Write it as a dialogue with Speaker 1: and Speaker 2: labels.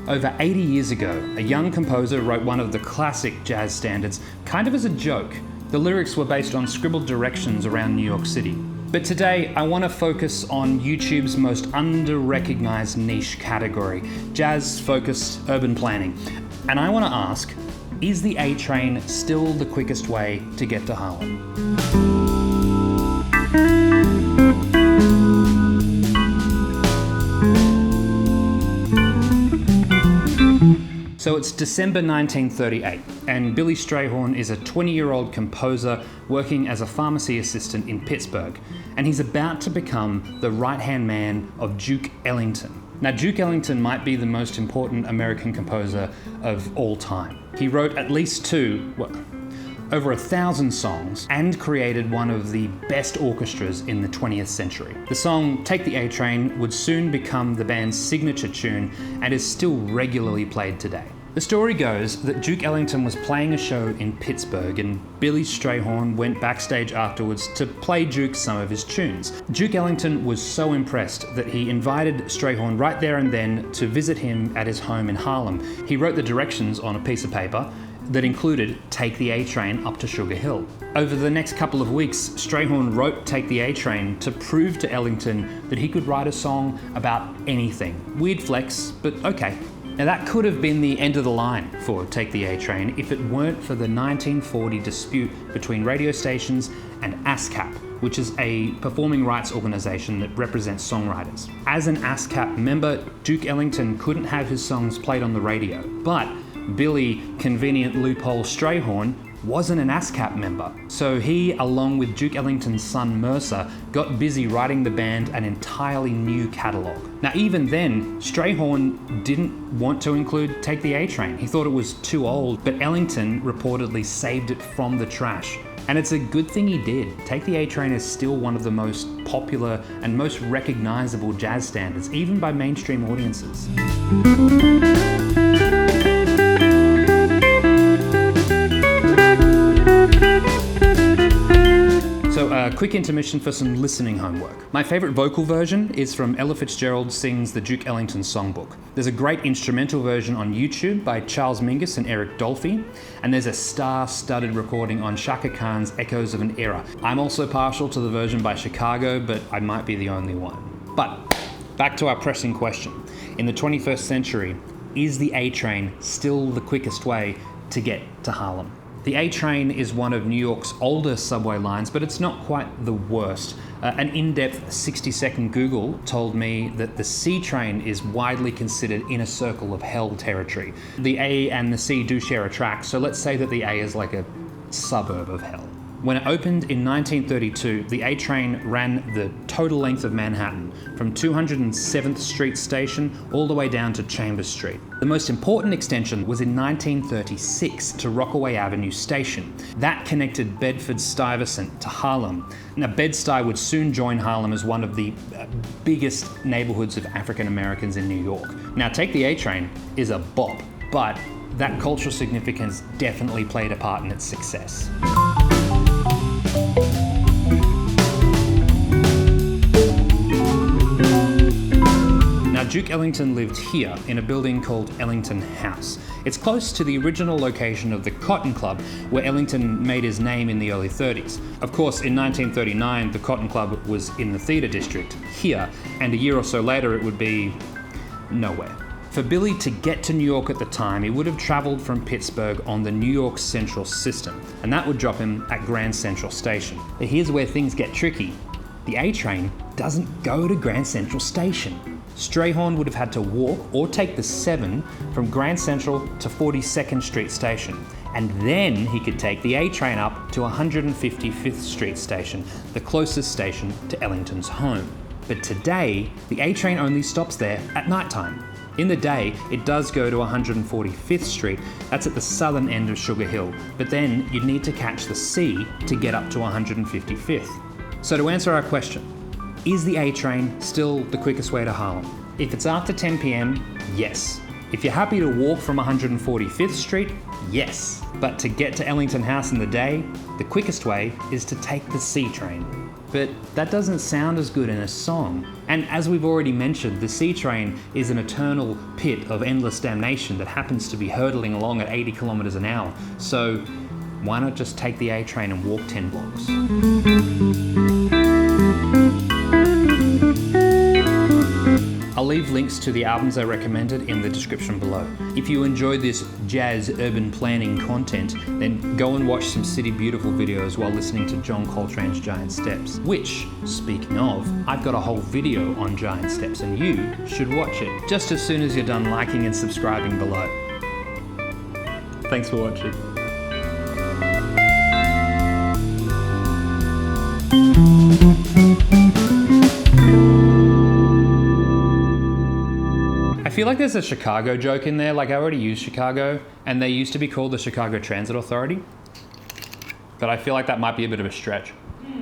Speaker 1: Over 80 years ago, a young composer wrote one of the classic jazz standards kind of as a joke. The lyrics were based on scribbled directions around New York City. But today, I want to focus on YouTube's most under-recognized niche category, jazz-focused urban planning. And I want to ask, is the A train still the quickest way to get to Harlem? So it's December 1938, and Billy Strayhorn is a 20-year-old composer working as a pharmacy assistant in Pittsburgh, and he's about to become the right-hand man of Duke Ellington. Now, Duke Ellington might be the most important American composer of all time. He wrote at least over 1,000 songs and created one of the best orchestras in the 20th century. The song Take the A Train would soon become the band's signature tune and is still regularly played today. The story goes that Duke Ellington was playing a show in Pittsburgh and Billy Strayhorn went backstage afterwards to play Duke some of his tunes. Duke Ellington was so impressed that he invited Strayhorn right there and then to visit him at his home in Harlem. He wrote the directions on a piece of paper that included Take the A Train up to Sugar Hill. Over the next couple of weeks, Strayhorn wrote Take the A Train to prove to Ellington that he could write a song about anything. Weird flex, but okay. Now that could have been the end of the line for Take the A Train if it weren't for the 1940 dispute between radio stations and ASCAP, which is a performing rights organization that represents songwriters. As an ASCAP member, Duke Ellington couldn't have his songs played on the radio, but Billy Convenient Loophole Strayhorn wasn't an ASCAP member. So he, along with Duke Ellington's son Mercer, got busy writing the band an entirely new catalogue. Now even then, Strayhorn didn't want to include Take the A Train. He thought it was too old, but Ellington reportedly saved it from the trash. And it's a good thing he did. Take the A Train is still one of the most popular and most recognizable jazz standards, even by mainstream audiences. So a quick intermission for some listening homework. My favourite vocal version is from Ella Fitzgerald Sings the Duke Ellington Songbook. There's a great instrumental version on YouTube by Charles Mingus and Eric Dolphy, and there's a star-studded recording on Chaka Khan's Echoes of an Era. I'm also partial to the version by Chicago, but I might be the only one. But back to our pressing question. In the 21st century, is the A train still the quickest way to get to Harlem? The A train is one of New York's older subway lines, but it's not quite the worst. An in-depth 60-second Google told me that the C train is widely considered inner circle of hell territory. The A and the C do share a track, so let's say that the A is like a suburb of hell. When it opened in 1932, the A train ran the total length of Manhattan, from 207th Street Station all the way down to Chambers Street. The most important extension was in 1936 to Rockaway Avenue Station. That connected Bedford-Stuyvesant to Harlem. Now, Bed-Stuy would soon join Harlem as one of the biggest neighborhoods of African Americans in New York. Now, Take the A Train is a bop, but that cultural significance definitely played a part in its success. Now, Duke Ellington lived here in a building called Ellington House. It's close to the original location of the Cotton Club, where Ellington made his name in the early 30s. Of course, in 1939, the Cotton Club was in the theatre district here, and a year or so later it would be nowhere. For Billy to get to New York at the time, he would have travelled from Pittsburgh on the New York Central system, and that would drop him at Grand Central Station. But here's where things get tricky. The A train doesn't go to Grand Central Station. Strayhorn would have had to walk or take the 7 from Grand Central to 42nd Street Station, and then he could take the A train up to 155th Street Station, the closest station to Ellington's home. But today, the A train only stops there at night time. In the day, it does go to 145th Street, that's at the southern end of Sugar Hill, but then you'd need to catch the C to get up to 155th. So to answer our question, is the A train still the quickest way to Harlem? If it's after 10 p.m, yes. If you're happy to walk from 145th Street, yes. But to get to Ellington House in the day, the quickest way is to take the C train. but that doesn't sound as good in a song. And as we've already mentioned, the C train is an eternal pit of endless damnation that happens to be hurtling along at 80 kilometers an hour. So why not just take the A train and walk 10 blocks? I'll leave links to the albums I recommended in the description below. If you enjoyed this jazz urban planning content, then go and watch some City Beautiful videos while listening to John Coltrane's Giant Steps, which, speaking of, I've got a whole video on Giant Steps and you should watch it just as soon as you're done liking and subscribing below. Thanks for watching. I feel like there's a Chicago joke in there. Like, I already used Chicago, and they used to be called the Chicago Transit Authority, but I feel like that might be a bit of a stretch.